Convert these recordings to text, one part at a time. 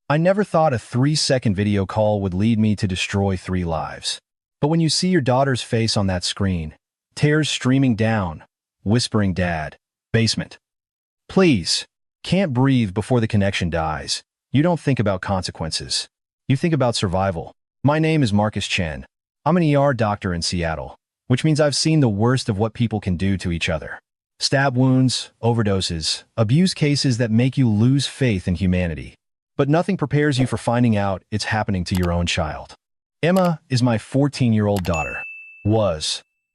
I never thought a 3-second video call would lead me to destroy 3 lives. But when you see your daughter's face on that screen, tears streaming down, whispering, "Dad, basement. Please," can't breathe before the connection dies, you don't think about consequences. You think about survival. My name is Marcus Chen. I'm an ER doctor in Seattle, which means I've seen the worst of what people can do to each other. Stab wounds, overdoses, abuse cases that make you lose faith in humanity. But nothing prepares you for finding out it's happening to your own child. Emma is my 14-year-old daughter.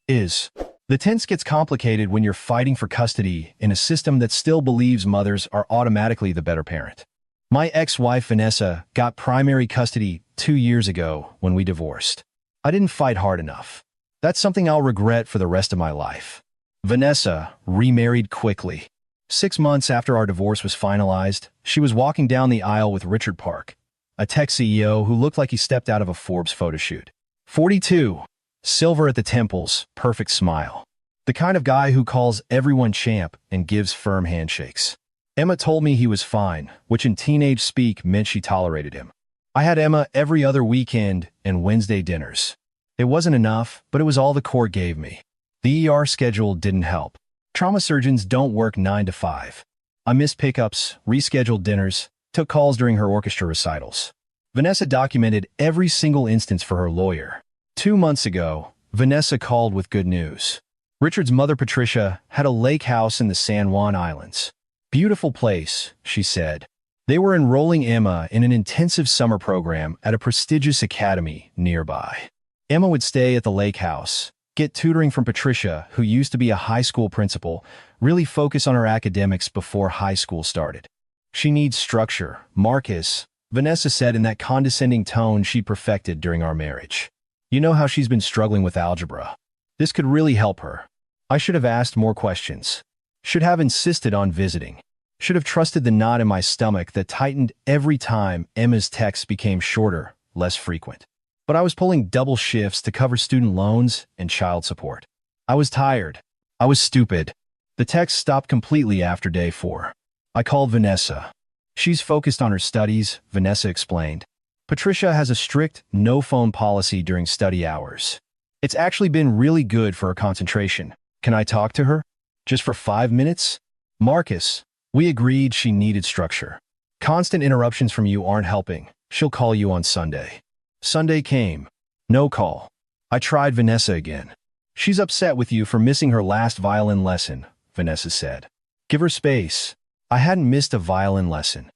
Is. The tense gets complicated when you're fighting for custody in a system that still believes mothers are automatically the better parent. My ex-wife Vanessa got primary custody 2 years ago when we divorced. I didn't fight hard enough. That's something I'll regret for the rest of my life. Vanessa remarried quickly. 6 months after our divorce was finalized, she was walking down the aisle with Richard Park, a tech CEO who looked like he stepped out of a Forbes photo shoot. 42, silver at the temples, perfect smile. The kind of guy who calls everyone champ and gives firm handshakes. Emma told me he was fine, which in teenage speak meant she tolerated him. I had Emma every other weekend and Wednesday dinners. It wasn't enough, but it was all the court gave me. The ER schedule didn't help. Trauma surgeons don't work 9 to 5. I missed pickups, rescheduled dinners, took calls during her orchestra recitals. Vanessa documented every single instance for her lawyer. 2 months ago, Vanessa called with good news. Richard's mother, Patricia, had a lake house in the San Juan Islands. "Beautiful place," she said. They were enrolling Emma in an intensive summer program at a prestigious academy nearby. Emma would stay at the lake house, get tutoring from Patricia, who used to be a high school principal, really focus on her academics before high school started. "She needs structure, Marcus," Vanessa said in that condescending tone she perfected during our marriage. "You know how she's been struggling with algebra. This could really help her." I should have asked more questions. Should have insisted on visiting. Should have trusted the knot in my stomach that tightened every time Emma's texts became shorter, less frequent. But I was pulling double shifts to cover student loans and child support. I was tired. I was stupid. The text stopped completely after day 4. I called Vanessa. "She's focused on her studies," Vanessa explained. "Patricia has a strict no-phone policy during study hours. It's actually been really good for her concentration. Can I talk to her? Just for 5 minutes?" "Marcus." We agreed she needed structure. "Constant interruptions from you aren't helping. She'll call you on Sunday." Sunday came. No call. I tried Vanessa again. "She's upset with you for missing her last violin lesson," Vanessa said. "Give her space." I hadn't missed a violin lesson.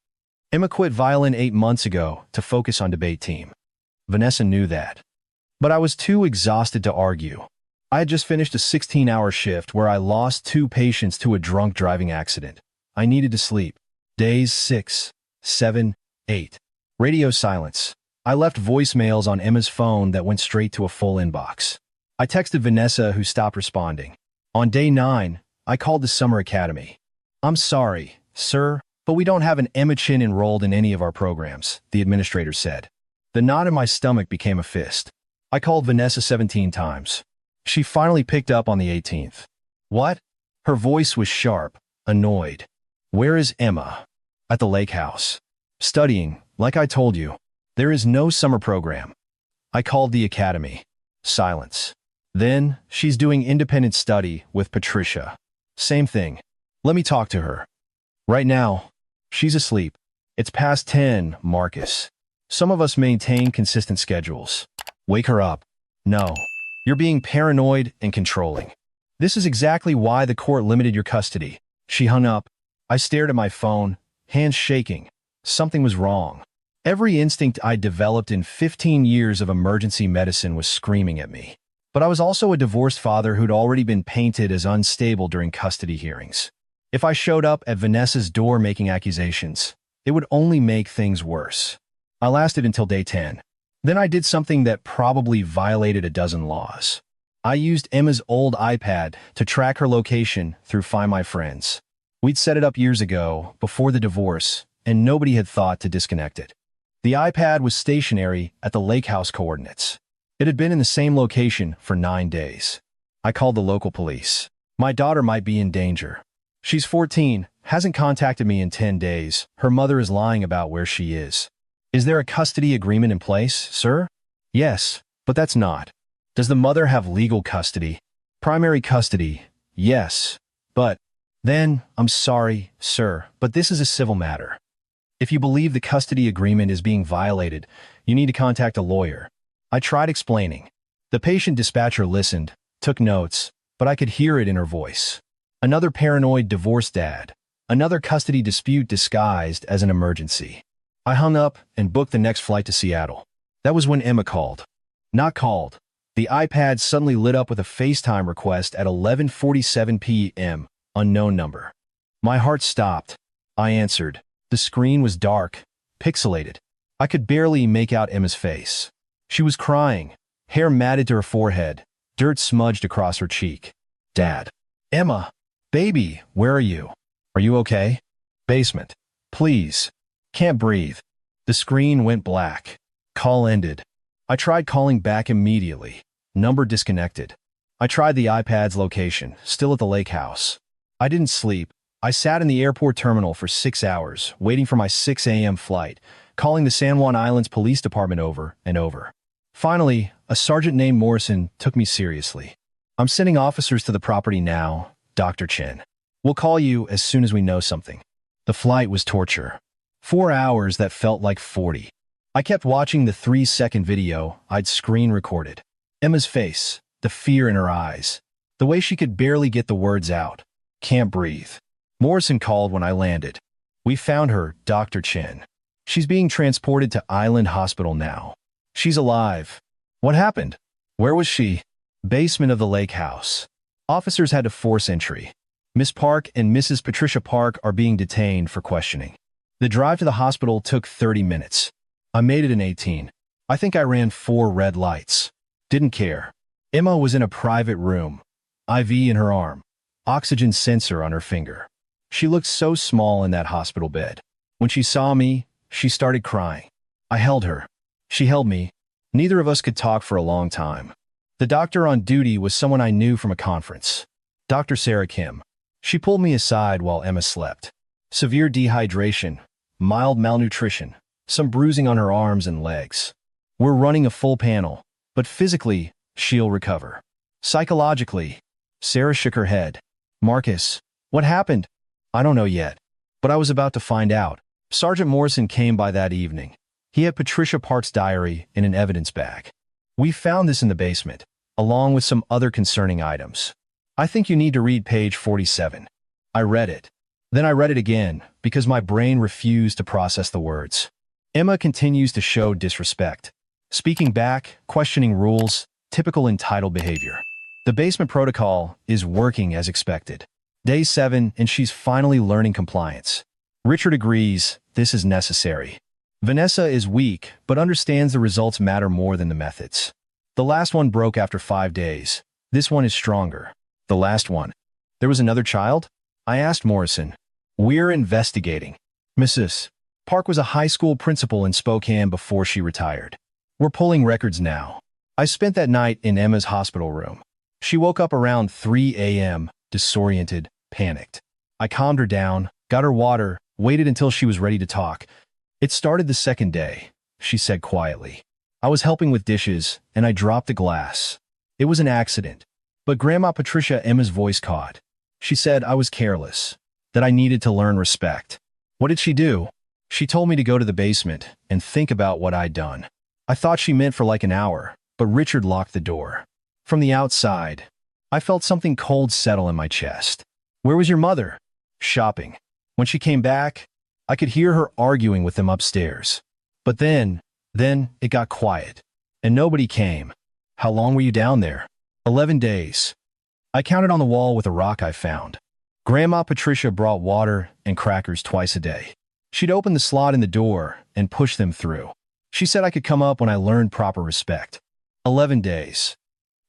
Emma quit violin 8 months ago to focus on debate team. Vanessa knew that. But I was too exhausted to argue. I had just finished a 16-hour shift where I lost 2 patients to a drunk driving accident. I needed to sleep. Days 6, 7, 8. Radio silence. I left voicemails on Emma's phone that went straight to a full inbox. I texted Vanessa, who stopped responding. On day 9, I called the summer academy. "I'm sorry, sir, but we don't have an Emma Chin enrolled in any of our programs," the administrator said. The knot in my stomach became a fist. I called Vanessa 17 times. She finally picked up on the 18th. "What?" Her voice was sharp, annoyed. "Where is Emma?" "At the lake house. Studying, like I told you. There is no summer program." I called the academy. Silence. "Then, she's doing independent study with Patricia." "Same thing. Let me talk to her." "Right now." "She's asleep." "It's past 10, Marcus. Some of us maintain consistent schedules." "Wake her up." "No. You're being paranoid and controlling. This is exactly why the court limited your custody." She hung up. I stared at my phone, hands shaking. Something was wrong. Every instinct I'd developed in 15 years of emergency medicine was screaming at me. But I was also a divorced father who'd already been painted as unstable during custody hearings. If I showed up at Vanessa's door making accusations, it would only make things worse. I lasted until day 10. Then I did something that probably violated a dozen laws. I used Emma's old iPad to track her location through Find My Friends. We'd set it up years ago, before the divorce, and nobody had thought to disconnect it. The iPad was stationary at the lake house coordinates. It had been in the same location for 9 days. I called the local police. "My daughter might be in danger. She's 14, hasn't contacted me in 10 days. Her mother is lying about where she is." Is there a custody agreement in place, sir? Yes, but that's not. Does the mother have legal custody? Primary custody, yes. But then, I'm sorry, sir, but this is a civil matter. If you believe the custody agreement is being violated, you need to contact a lawyer. I tried explaining. The patient dispatcher listened, took notes, but I could hear it in her voice. Another paranoid divorce dad. Another custody dispute disguised as an emergency. I hung up and booked the next flight to Seattle. That was when Emma called. Not called. The iPad suddenly lit up with a FaceTime request at 11:47 p.m., unknown number. My heart stopped. I answered. The screen was dark, pixelated. I could barely make out Emma's face. She was crying, hair matted to her forehead, dirt smudged across her cheek. Dad. Emma. Baby, where are you? Are you okay? Basement. Please. Can't breathe. The screen went black. Call ended. I tried calling back immediately. Number disconnected. I tried the iPad's location, still at the lake house. I didn't sleep. I sat in the airport terminal for 6 hours, waiting for my 6 a.m. flight, calling the San Juan Islands Police Department over and over. Finally, a sergeant named Morrison took me seriously. I'm sending officers to the property now, Dr. Chen. We'll call you as soon as we know something. The flight was torture. 4 hours that felt like 40. I kept watching the 3-second video I'd screen recorded. Emma's face, the fear in her eyes, the way she could barely get the words out. Can't breathe. Morrison called when I landed. We found her, Dr. Chen. She's being transported to Island Hospital now. She's alive. What happened? Where was she? Basement of the lake house. Officers had to force entry. Miss Park and Mrs. Patricia Park are being detained for questioning. The drive to the hospital took 30 minutes. I made it in 18. I think I ran 4 red lights. Didn't care. Emma was in a private room. IV in her arm. Oxygen sensor on her finger. She looked so small in that hospital bed. When she saw me, she started crying. I held her. She held me. Neither of us could talk for a long time. The doctor on duty was someone I knew from a conference. Dr. Sarah Kim. She pulled me aside while Emma slept. Severe dehydration, mild malnutrition, some bruising on her arms and legs. We're running a full panel, but physically, she'll recover. Psychologically, Sarah shook her head. Marcus, what happened? I don't know yet, but I was about to find out. Sergeant Morrison came by that evening. He had Patricia Park's diary in an evidence bag. We found this in the basement, along with some other concerning items. I think you need to read page 47. I read it. Then I read it again, because my brain refused to process the words. Emma continues to show disrespect. Speaking back, questioning rules, typical entitled behavior. The basement protocol is working as expected. Day 7, and she's finally learning compliance. Richard agrees, this is necessary. Vanessa is weak, but understands the results matter more than the methods. The last one broke after 5 days. This one is stronger. The last one. There was another child? I asked Morrison. We're investigating. Mrs. Park was a high school principal in Spokane before she retired. We're pulling records now. I spent that night in Emma's hospital room. She woke up around 3 a.m., disoriented, panicked. I calmed her down, got her water, waited until she was ready to talk. It started the second day, she said quietly. I was helping with dishes, and I dropped a glass. It was an accident. But Grandma Patricia, Emma's voice caught. She said I was careless, that I needed to learn respect. What did she do? She told me to go to the basement and think about what I'd done. I thought she meant for like an hour, but Richard locked the door. From the outside, I felt something cold settle in my chest. Where was your mother? Shopping. When she came back, I could hear her arguing with them upstairs. But then it got quiet, and nobody came. How long were you down there? 11 days. I counted on the wall with a rock I found. Grandma Patricia brought water and crackers twice a day. She'd open the slot in the door and push them through. She said I could come up when I learned proper respect. 11 days.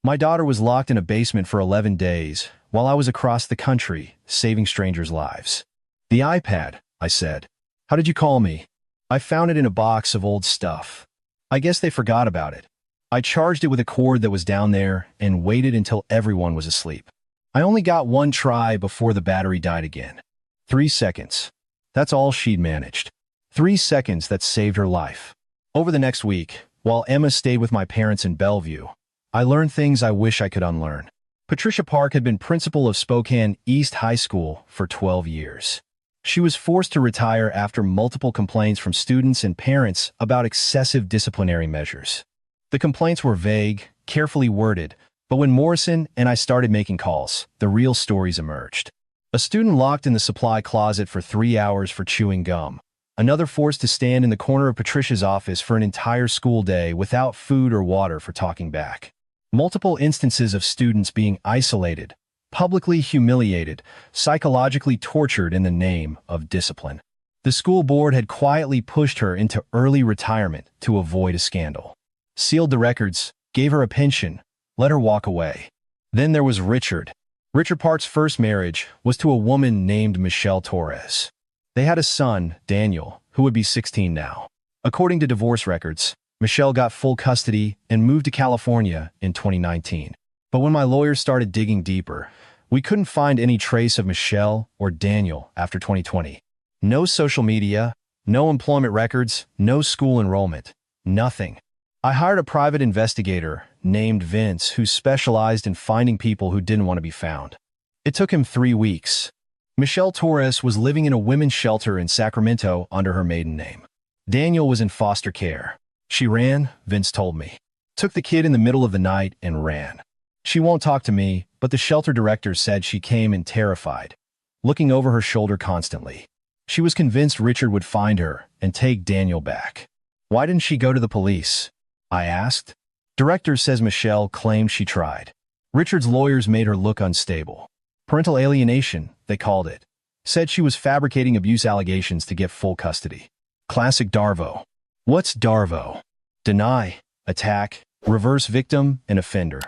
My daughter was locked in a basement for 11 days while I was across the country saving strangers' lives. The iPad, I said. How did you call me? I found it in a box of old stuff. I guess they forgot about it. I charged it with a cord that was down there and waited until everyone was asleep. I only got one try before the battery died again. 3 seconds. That's all she'd managed. 3 seconds that saved her life. Over the next week, while Emma stayed with my parents in Bellevue, I learned things I wish I could unlearn. Patricia Park had been principal of Spokane East High School for 12 years. She was forced to retire after multiple complaints from students and parents about excessive disciplinary measures. The complaints were vague, carefully worded, but when Morrison and I started making calls, the real stories emerged. A student locked in the supply closet for 3 hours for chewing gum. Another forced to stand in the corner of Patricia's office for an entire school day without food or water for talking back. Multiple instances of students being isolated, publicly humiliated, psychologically tortured in the name of discipline. The school board had quietly pushed her into early retirement to avoid a scandal. Sealed the records, gave her a pension, let her walk away. Then there was Richard. Richard Park's first marriage was to a woman named Michelle Torres. They had a son, Daniel, who would be 16 now. According to divorce records, Michelle got full custody and moved to California in 2019. But when my lawyers started digging deeper, we couldn't find any trace of Michelle or Daniel after 2020. No social media, no employment records, no school enrollment, nothing. I hired a private investigator named Vince who specialized in finding people who didn't want to be found. It took him 3 weeks. Michelle Torres was living in a women's shelter in Sacramento under her maiden name. Daniel was in foster care. She ran, Vince told me. Took the kid in the middle of the night and ran. She won't talk to me, but the shelter director said she came in terrified, looking over her shoulder constantly. She was convinced Richard would find her and take Daniel back. Why didn't she go to the police? I asked. Director says Michelle claimed she tried. Richard's lawyers made her look unstable. Parental alienation, they called it. Said she was fabricating abuse allegations to get full custody. Classic Darvo. What's Darvo? Deny, attack, reverse victim, and offender.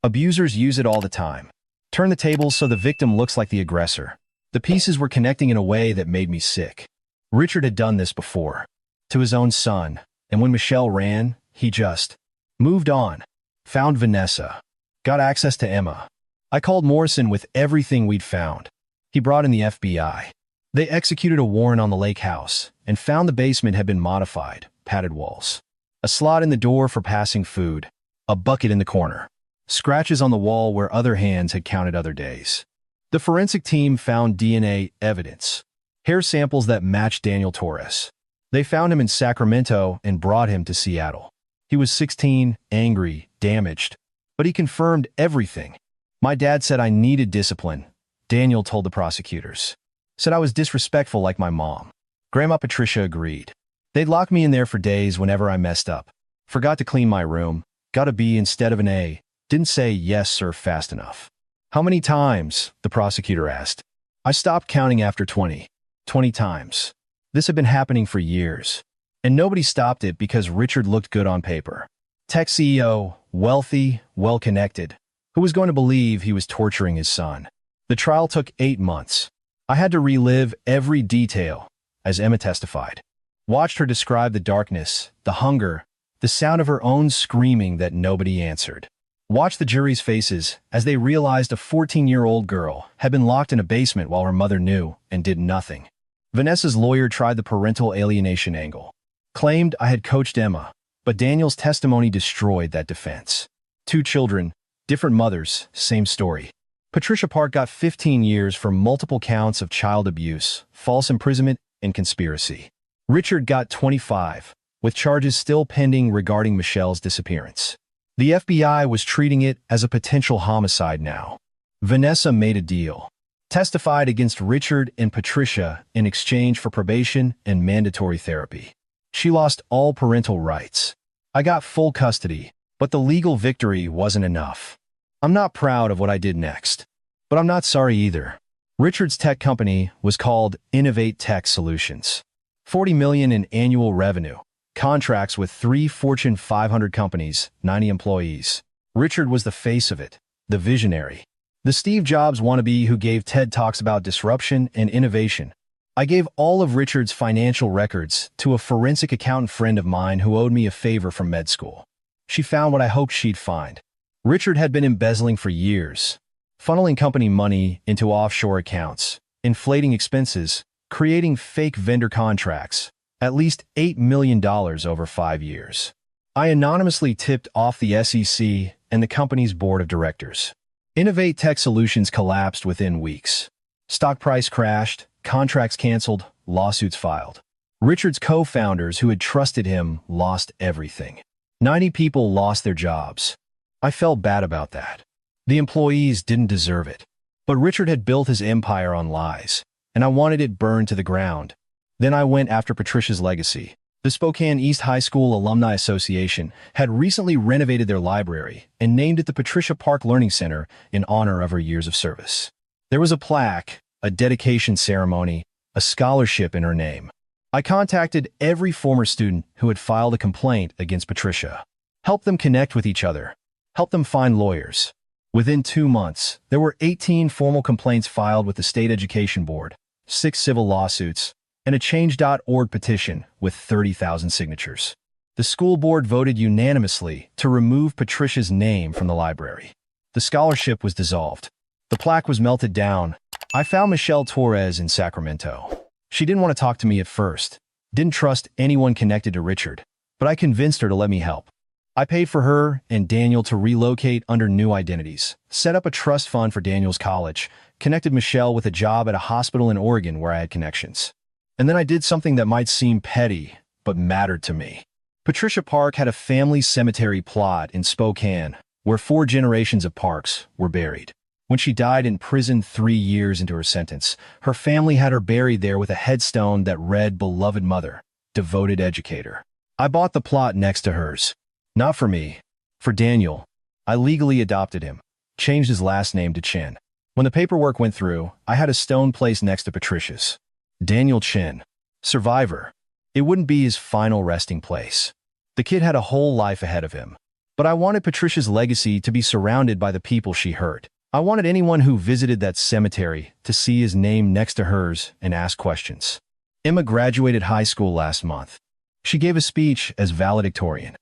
Abusers use it all the time. Turn the tables so the victim looks like the aggressor. The pieces were connecting in a way that made me sick. Richard had done this before. To his own son, and when Michelle ran, he just moved on. Found Vanessa. Got access to Emma. I called Morrison with everything we'd found. He brought in the FBI. They executed a warrant on the lake house and found the basement had been modified, padded walls. A slot in the door for passing food. A bucket in the corner. Scratches on the wall where other hands had counted other days. The forensic team found DNA evidence. Hair samples that matched Daniel Torres. They found him in Sacramento and brought him to Seattle. He was 16, angry, damaged. But he confirmed everything. My dad said I needed discipline, Daniel told the prosecutors. Said I was disrespectful like my mom. Grandma Patricia agreed. They'd lock me in there for days whenever I messed up. Forgot to clean my room, got a B instead of an A, didn't say yes sir fast enough. How many times? The prosecutor asked. I stopped counting after 20. 20 times. This had been happening for years. And nobody stopped it because Richard looked good on paper. Tech CEO, wealthy, well-connected. Who was going to believe he was torturing his son? The trial took 8 months. I had to relive every detail, as Emma testified. Watched her describe the darkness, the hunger, the sound of her own screaming that nobody answered. Watched the jury's faces as they realized a 14-year-old girl had been locked in a basement while her mother knew and did nothing. Vanessa's lawyer tried the parental alienation angle. Claimed I had coached Emma, but Daniel's testimony destroyed that defense. 2 children, different mothers, same story. Patricia Park got 15 years for multiple counts of child abuse, false imprisonment, and conspiracy. Richard got 25, with charges still pending regarding Michelle's disappearance. The FBI was treating it as a potential homicide now. Vanessa made a deal. Testified against Richard and Patricia in exchange for probation and mandatory therapy. She lost all parental rights. I got full custody, but the legal victory wasn't enough. I'm not proud of what I did next, but I'm not sorry either. Richard's tech company was called Innovate Tech Solutions. $40 million in annual revenue, contracts with 3 Fortune 500 companies, 90 employees. Richard was the face of it, the visionary. The Steve Jobs wannabe who gave TED Talks about disruption and innovation. I gave all of Richard's financial records to a forensic accountant friend of mine who owed me a favor from med school. She found what I hoped she'd find. Richard had been embezzling for years, funneling company money into offshore accounts, inflating expenses, creating fake vendor contracts, At least $8 million over 5 years. I anonymously tipped off the SEC and the company's board of directors. Innovate Tech Solutions collapsed within weeks. Stock price crashed, contracts canceled, lawsuits filed. Richard's co-founders who had trusted him lost everything. 90 people lost their jobs. I felt bad about that. The employees didn't deserve it. But Richard had built his empire on lies, and I wanted it burned to the ground. Then I went after Patricia's legacy. The Spokane East High School Alumni Association had recently renovated their library and named it the Patricia Park Learning Center in honor of her years of service. There was a plaque, a dedication ceremony, a scholarship in her name. I contacted every former student who had filed a complaint against Patricia. Helped them connect with each other. Helped them find lawyers. Within 2 months, there were 18 formal complaints filed with the State Education Board, 6 civil lawsuits, and a Change.org petition with 30,000 signatures. The school board voted unanimously to remove Patricia's name from the library. The scholarship was dissolved. The plaque was melted down. I found Michelle Torres in Sacramento. She didn't want to talk to me at first, didn't trust anyone connected to Richard, but I convinced her to let me help. I paid for her and Daniel to relocate under new identities, set up a trust fund for Daniel's college, connected Michelle with a job at a hospital in Oregon where I had connections. And then I did something that might seem petty, but mattered to me. Patricia Park had a family cemetery plot in Spokane, where 4 generations of Parks were buried. When she died in prison 3 years into her sentence, her family had her buried there with a headstone that read "Beloved Mother, Devoted Educator." I bought the plot next to hers. Not for me, for Daniel. I legally adopted him, changed his last name to Chin. When the paperwork went through, I had a stone placed next to Patricia's. Daniel Chin. Survivor. It wouldn't be his final resting place. The kid had a whole life ahead of him. But I wanted Patricia's legacy to be surrounded by the people she hurt. I wanted anyone who visited that cemetery to see his name next to hers and ask questions. Emma graduated high school last month. She gave a speech as valedictorian.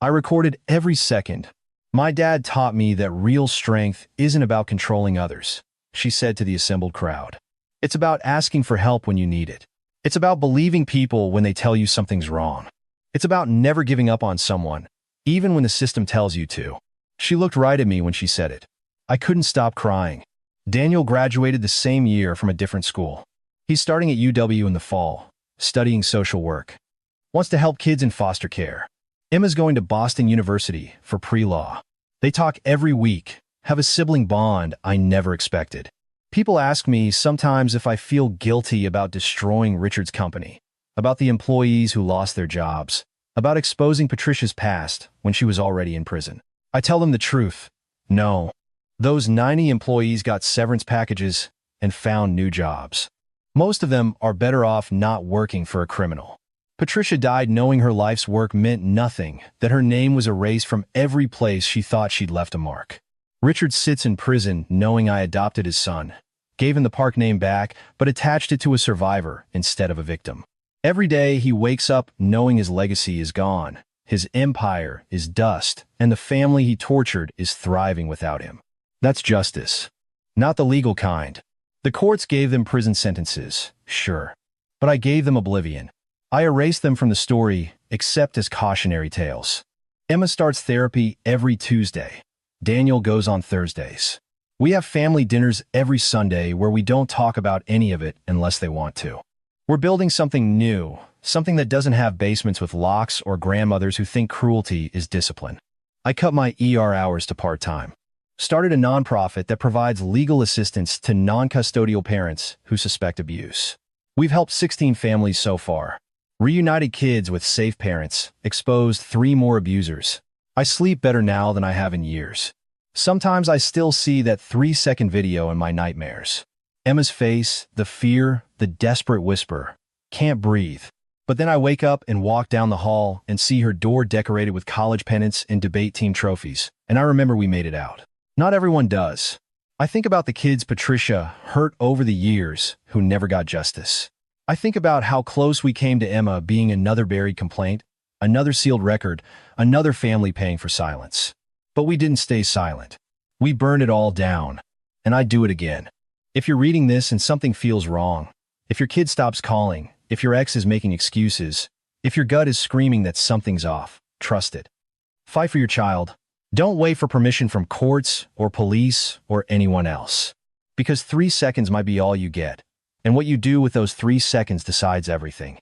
I recorded every second. My dad taught me that real strength isn't about controlling others, she said to the assembled crowd. It's about asking for help when you need it. It's about believing people when they tell you something's wrong. It's about never giving up on someone, even when the system tells you to. She looked right at me when she said it. I couldn't stop crying. Daniel graduated the same year from a different school. He's starting at UW in the fall, studying social work. Wants to help kids in foster care. Emma's going to Boston University for pre-law. They talk every week, have a sibling bond I never expected. People ask me sometimes if I feel guilty about destroying Richard's company, about the employees who lost their jobs, about exposing Patricia's past when she was already in prison. I tell them the truth. No. Those 90 employees got severance packages and found new jobs. Most of them are better off not working for a criminal. Patricia died knowing her life's work meant nothing, that her name was erased from every place she thought she'd left a mark. Richard sits in prison knowing I adopted his son, gave him the park name back, but attached it to a survivor instead of a victim. Every day he wakes up knowing his legacy is gone, his empire is dust, and the family he tortured is thriving without him. That's justice. Not the legal kind. The courts gave them prison sentences, sure. But I gave them oblivion. I erased them from the story, except as cautionary tales. Emma starts therapy every Tuesday. Daniel goes on Thursdays. We have family dinners every Sunday where we don't talk about any of it unless they want to. We're building something new, something that doesn't have basements with locks or grandmothers who think cruelty is discipline. I cut my ER hours to part-time. Started a nonprofit that provides legal assistance to non-custodial parents who suspect abuse. We've helped 16 families so far. Reunited kids with safe parents, exposed 3 more abusers. I sleep better now than I have in years. Sometimes I still see that 3-second video in my nightmares. Emma's face, the fear, the desperate whisper. Can't breathe. But then I wake up and walk down the hall and see her door decorated with college pennants and debate team trophies, and I remember we made it out. Not everyone does. I think about the kids Patricia hurt over the years who never got justice. I think about how close we came to Emma being another buried complaint, another sealed record, another family paying for silence. But we didn't stay silent. We burned it all down. And I'd do it again. If you're reading this and something feels wrong, if your kid stops calling, If your ex is making excuses, if your gut is screaming that something's off, trust it. Fight for your child. Don't wait for permission from courts or police or anyone else. Because 3 seconds might be all you get. And what you do with those 3 seconds decides everything.